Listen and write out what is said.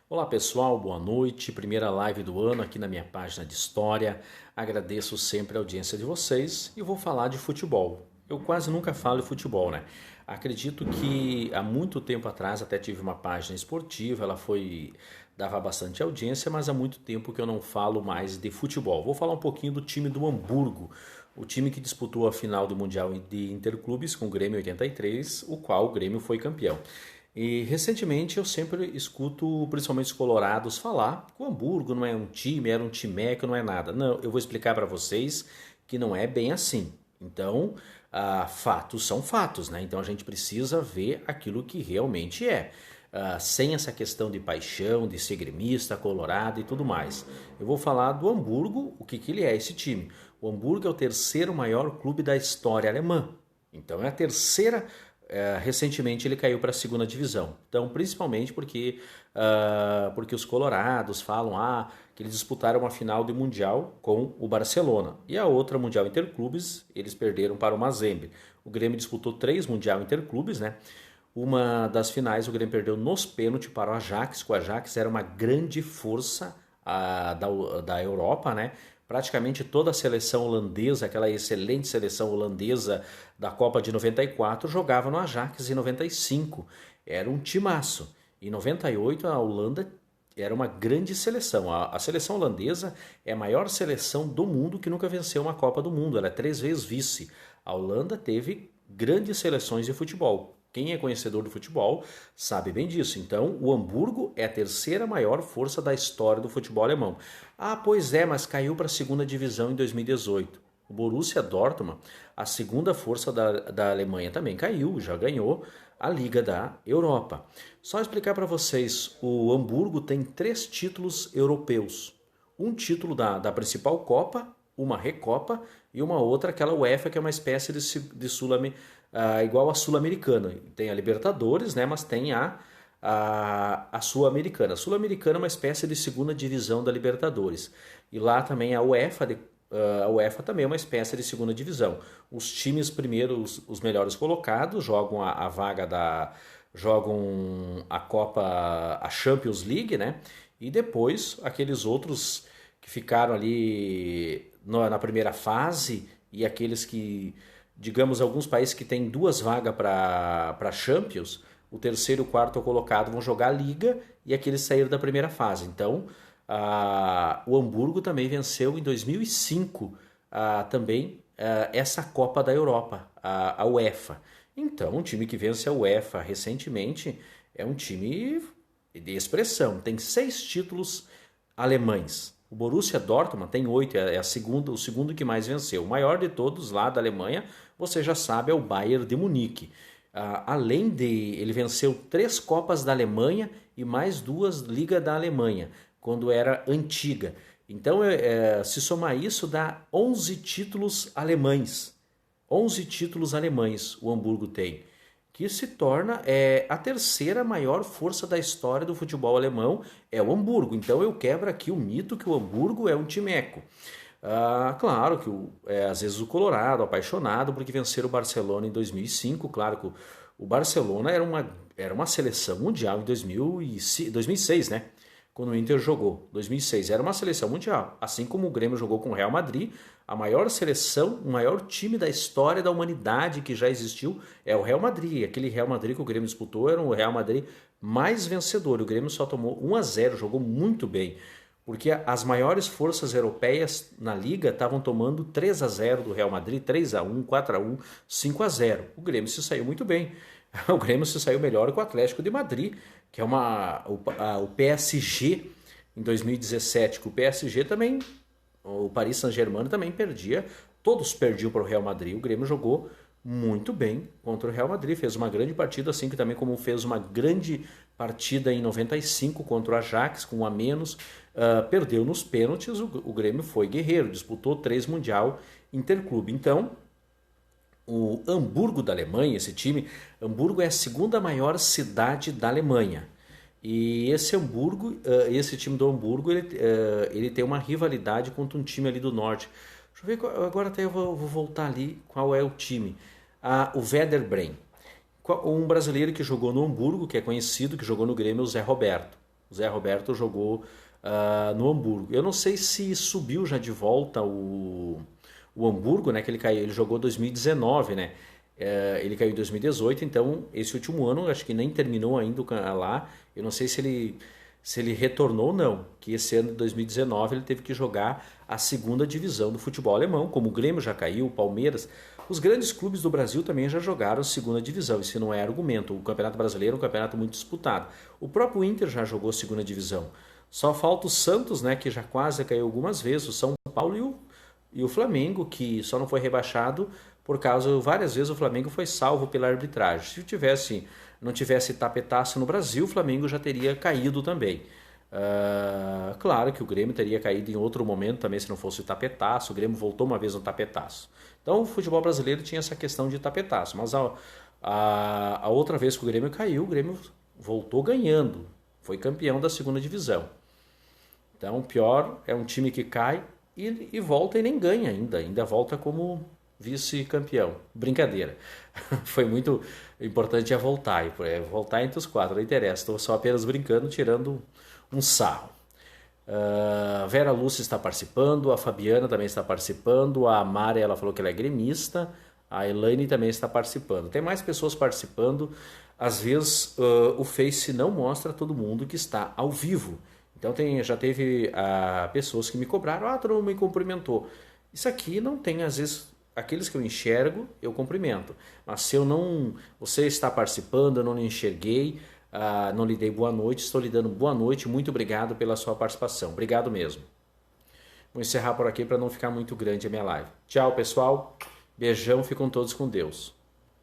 Olá pessoal, boa noite. Primeira live do ano aqui na minha página de história. Agradeço sempre a audiência de vocês e vou falar de futebol. Eu quase nunca falo de futebol, né? Acredito que há muito tempo atrás até tive uma página esportiva, dava bastante audiência, mas há muito tempo que eu não falo mais de futebol. Vou falar um pouquinho do time do Hamburgo, o time que disputou a final do Mundial de Interclubes com o Grêmio 83, o qual o Grêmio foi campeão. E recentemente eu sempre escuto, principalmente os colorados, falar que o Hamburgo não é um time, era um timeco, não é nada. Não, eu vou explicar para vocês que não é bem assim. Então, fatos são fatos, né? Então a gente precisa ver aquilo que realmente é. Sem essa questão de paixão, de ser gremista, colorado e tudo mais. Eu vou falar do Hamburgo, o que ele é esse time. O Hamburgo é o terceiro maior clube da história alemã. Então é a terceira. Recentemente ele caiu para a segunda divisão. Então, principalmente porque os colorados falam que eles disputaram uma final de Mundial com o Barcelona. E a outra Mundial Interclubes, eles perderam para o Mazembe. O Grêmio disputou 3 Mundial Interclubes, né? Uma das finais o Grêmio perdeu nos pênaltis para o Ajax, que o Ajax era uma grande força da Europa, né? Praticamente toda a seleção holandesa, aquela excelente seleção holandesa da Copa de 94, jogava no Ajax em 95. Era um timaço. Em 98 a Holanda era uma grande seleção. A seleção holandesa é a maior seleção do mundo que nunca venceu uma Copa do Mundo. Ela é 3 vezes vice. A Holanda teve grandes seleções de futebol. Quem é conhecedor do futebol sabe bem disso. Então, o Hamburgo é a terceira maior força da história do futebol alemão. Pois é, mas caiu para a segunda divisão em 2018. O Borussia Dortmund, a segunda força da Alemanha, também caiu, já ganhou a Liga da Europa. Só explicar para vocês, o Hamburgo tem 3 títulos europeus. Um título da principal Copa, uma Recopa e uma outra, aquela UEFA, que é uma espécie de igual a Sul-Americana. Tem a Libertadores, né, mas tem a Sul-Americana. A Sul-Americana é uma espécie de segunda divisão da Libertadores. E lá também a UEFA, a UEFA também é uma espécie de segunda divisão. Os times primeiros, os melhores colocados, jogam jogam a Copa, a Champions League, né? E depois aqueles outros que ficaram ali na primeira fase e aqueles que, digamos, alguns países que têm 2 vagas para Champions, o terceiro e o quarto colocado vão jogar a Liga e aqueles saíram da primeira fase. Então, o Hamburgo também venceu em 2005 também essa Copa da Europa, a UEFA. Então, um time que vence a UEFA recentemente é um time de expressão. Tem 6 títulos alemães. O Borussia Dortmund tem 8, é o segundo que mais venceu. O maior de todos lá da Alemanha, você já sabe, é o Bayern de Munique. Além de ele venceu 3 Copas da Alemanha e mais 2 Liga da Alemanha, quando era antiga. Então, se somar isso, dá 11 títulos alemães. 11 títulos alemães o Hamburgo tem, que se torna a terceira maior força da história do futebol alemão, é o Hamburgo. Então eu quebro aqui o mito que o Hamburgo é um timeco. Claro que às vezes o Colorado, apaixonado porque venceram o Barcelona em 2005, claro que o Barcelona era uma seleção mundial em 2006, né? Quando o Inter jogou, 2006, era uma seleção mundial. Assim como o Grêmio jogou com o Real Madrid, a maior seleção, o maior time da história da humanidade que já existiu é o Real Madrid. Aquele Real Madrid que o Grêmio disputou era o Real Madrid mais vencedor. O Grêmio só tomou 1-0, jogou muito bem. Porque as maiores forças europeias na Liga estavam tomando 3-0 do Real Madrid, 3-1, 4-1, 5-0. O Grêmio se saiu muito bem. O Grêmio se saiu melhor que o Atlético de Madrid, que é o PSG em 2017, que o PSG também, o Paris Saint-Germain também perdia, todos perdiam para o Real Madrid. O Grêmio jogou muito bem contra o Real Madrid, fez uma grande partida, assim que também como fez uma grande partida em 95 contra o Ajax, com 1 a menos, perdeu nos pênaltis. O Grêmio foi guerreiro, disputou 3 Mundial Interclube. Então, o Hamburgo da Alemanha, esse time, Hamburgo é a segunda maior cidade da Alemanha. E esse time do Hamburgo, ele tem uma rivalidade contra um time ali do norte. Deixa eu ver, agora até eu vou voltar ali qual é o time. O Werder Bremen. Um brasileiro que jogou no Hamburgo, que é conhecido, que jogou no Grêmio, o Zé Roberto. O Zé Roberto jogou no Hamburgo. Eu não sei se subiu já de volta o Hamburgo, né? Que ele caiu, ele jogou 2019, né? Ele caiu em 2018, então esse último ano acho que nem terminou ainda lá. Eu não sei se ele retornou ou não, que esse ano de 2019 ele teve que jogar a segunda divisão do futebol alemão, como o Grêmio já caiu, o Palmeiras. Os grandes clubes do Brasil também já jogaram segunda divisão, isso não é argumento. O Campeonato Brasileiro é um campeonato muito disputado. O próprio Inter já jogou segunda divisão. Só falta o Santos, né, que já quase caiu algumas vezes, o São Paulo e o Flamengo, que só não foi rebaixado por causa, várias vezes o Flamengo foi salvo pela arbitragem. Se não tivesse tapetaço no Brasil, o Flamengo já teria caído também. Claro que o Grêmio teria caído em outro momento também se não fosse o tapetaço. O Grêmio voltou uma vez no tapetaço. Então o futebol brasileiro tinha essa questão de tapetaço. Mas a outra vez que o Grêmio caiu, o Grêmio voltou ganhando. Foi campeão da segunda divisão. Então o pior é um time que cai e volta e nem ganha ainda. Ainda volta como vice-campeão. Brincadeira. Foi muito importante voltar. Voltar entre os quatro, não interessa. Estou só apenas brincando, tirando um sarro. Vera Lúcia está participando, a Fabiana também está participando, a Mari, ela falou que ela é gremista, a Elaine também está participando. Tem mais pessoas participando. Às vezes o Face não mostra todo mundo que está ao vivo. Então já teve pessoas que me cobraram, tu não me cumprimentou. Isso aqui não tem, às vezes, aqueles que eu enxergo, eu cumprimento. Mas se você está participando, eu não lhe enxerguei, não lhe dei boa noite, estou lhe dando boa noite, muito obrigado pela sua participação. Obrigado mesmo. Vou encerrar por aqui para não ficar muito grande a minha live. Tchau, pessoal. Beijão, ficam todos com Deus.